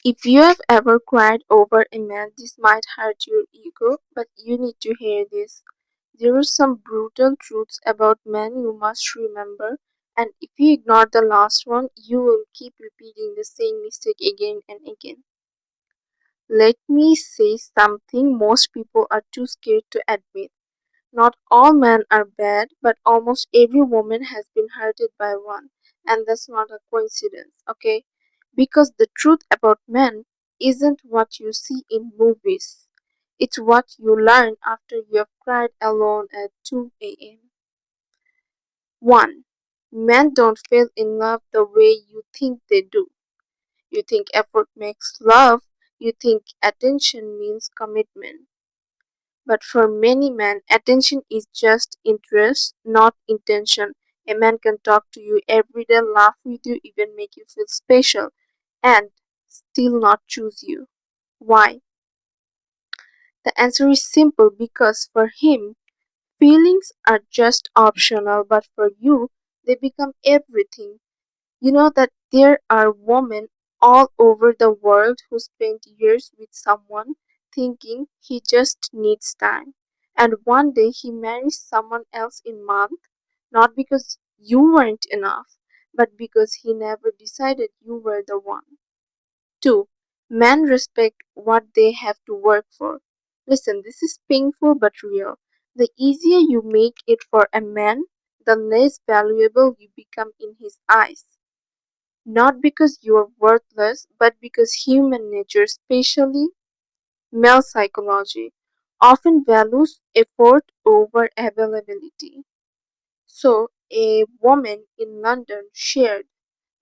If you have ever cried over a man, this might hurt your ego, but you need to hear this. There are some brutal truths about men you must remember, and if you ignore the last one, you will keep repeating the same mistake again and again. Let me say something most people are too scared to admit. Not all men are bad, but almost every woman has been hurted by one. And that's not a coincidence, okay? Because the truth about men isn't what you see in movies. It's what you learn after you have cried alone at 2 a.m. 1. Men don't fall in love the way you think they do. You think effort makes love. You think attention means commitment. But for many men, attention is just interest, not intention. A man can talk to you every day, laugh with you, even make you feel special, and still not choose you. Why? The answer is simple because for him, feelings are just optional, but for you, they become everything. You know that there are women all over the world who spent years with someone thinking he just needs time. And one day he marries someone else in month, not because you weren't enough, but because he never decided you were the one. 2. Men respect what they have to work for. Listen, this is painful but real. The easier you make it for a man, the less valuable you become in his eyes. Not because you are worthless, but because human nature, especially male psychology, often values effort over availability. So, a woman in London shared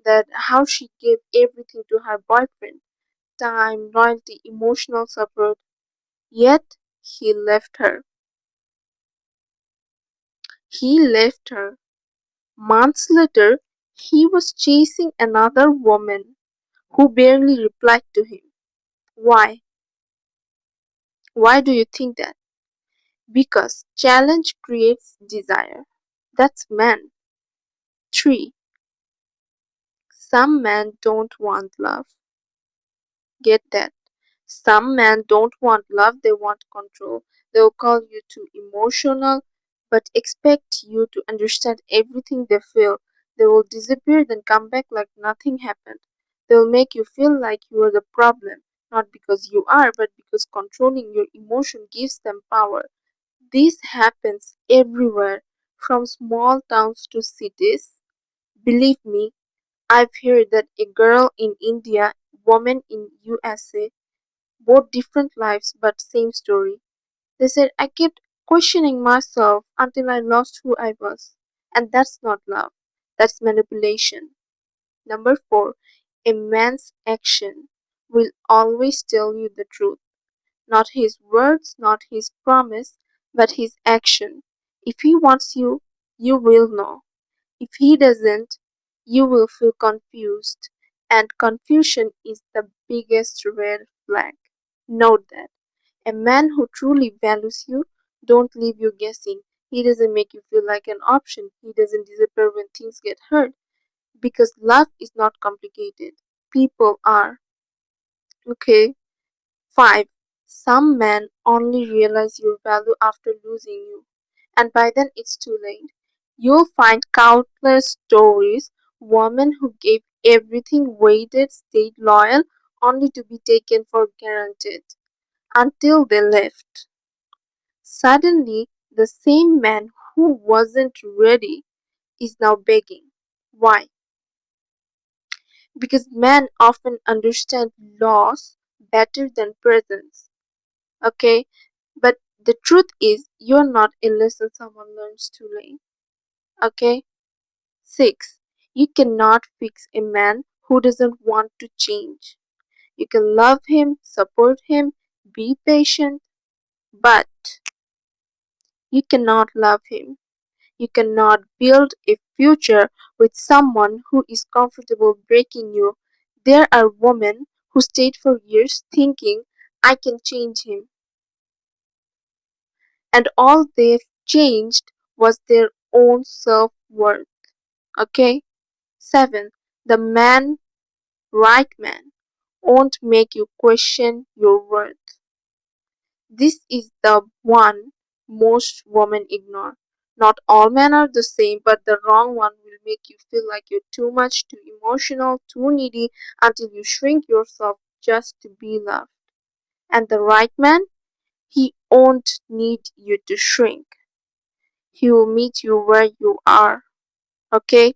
that how she gave everything to her boyfriend time, loyalty, emotional support, yet he left her. He left her. Months later, he was chasing another woman who barely replied to him. Why? Why do you think that? Because challenge creates desire. That's man. 3. Some men don't want love. Get that? Some men don't want love, they want control. They'll call you too emotional, but expect you to understand everything they feel. They will disappear, then come back like nothing happened. They'll make you feel like you are the problem, not because you are, but because controlling your emotion gives them power. This happens everywhere, from small towns to cities. Believe me, I've heard that a girl in India, woman in USA, both different lives but same story. They said I kept questioning myself until I lost who I was. And that's not love. That's manipulation. Number 4. A man's action will always tell you the truth. Not his words, not his promise, but his action. If he wants you, you will know. If he doesn't, you will feel confused. And confusion is the biggest red flag. Note that. A man who truly values you don't leave you guessing. He doesn't make you feel like an option. He doesn't disappear when things get hurt. Because love is not complicated. People are. Okay? 5. Some men only realize your value after losing you, and by then it's too late. You'll find countless stories women who gave everything, waited, stayed loyal, only to be taken for granted until they left. Suddenly, the same man who wasn't ready is now begging. Why? Because men often understand loss better than presence. Okay? But the truth is, you're not a lesson someone learns too late. Okay? 6. You cannot fix a man who doesn't want to change. You can love him, support him, be patient, but you cannot love him. You cannot build a future with someone who is comfortable breaking you. There are women who stayed for years thinking, I can change him, and all they've changed was their own self worth. Okay? 7. The right man. won't make you question your worth. This is the one most women ignore. Not all men are the same, but the wrong one will make you feel like you're too much, too emotional, too needy until you shrink yourself just to be loved. And the right man, he won't need you to shrink. He will meet you where you are. Okay?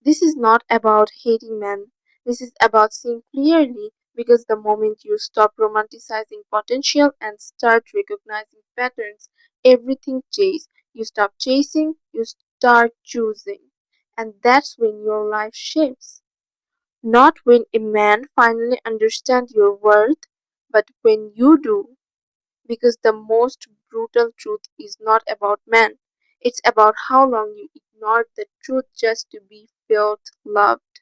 This is not about hating men. This is about seeing clearly because the moment you stop romanticizing potential and start recognizing patterns, everything changes. You stop chasing, you start choosing. And that's when your life shifts. Not when a man finally understands your worth, but when you do. Because the most brutal truth is not about men. It's about how long you ignored the truth just to be felt loved.